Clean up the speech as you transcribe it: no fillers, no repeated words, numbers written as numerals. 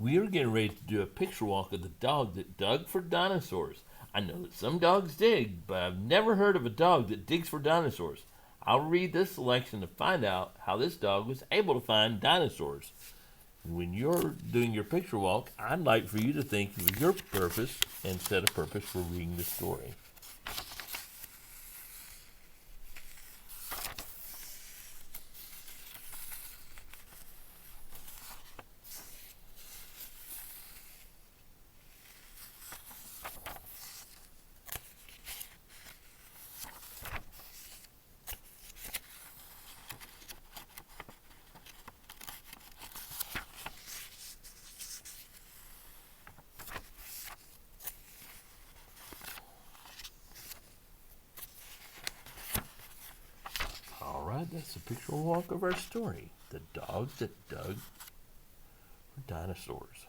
We are getting ready to do a picture walk of the dog that dug for dinosaurs. I know that some dogs dig, but I've never heard of a dog that digs for dinosaurs. I'll read this selection to find out how this dog was able to find dinosaurs. When you're doing your picture walk, I'd like for you to think of your purpose and set a purpose for reading the story. All right, that's the picture walk of our story. The dog that dug for dinosaurs.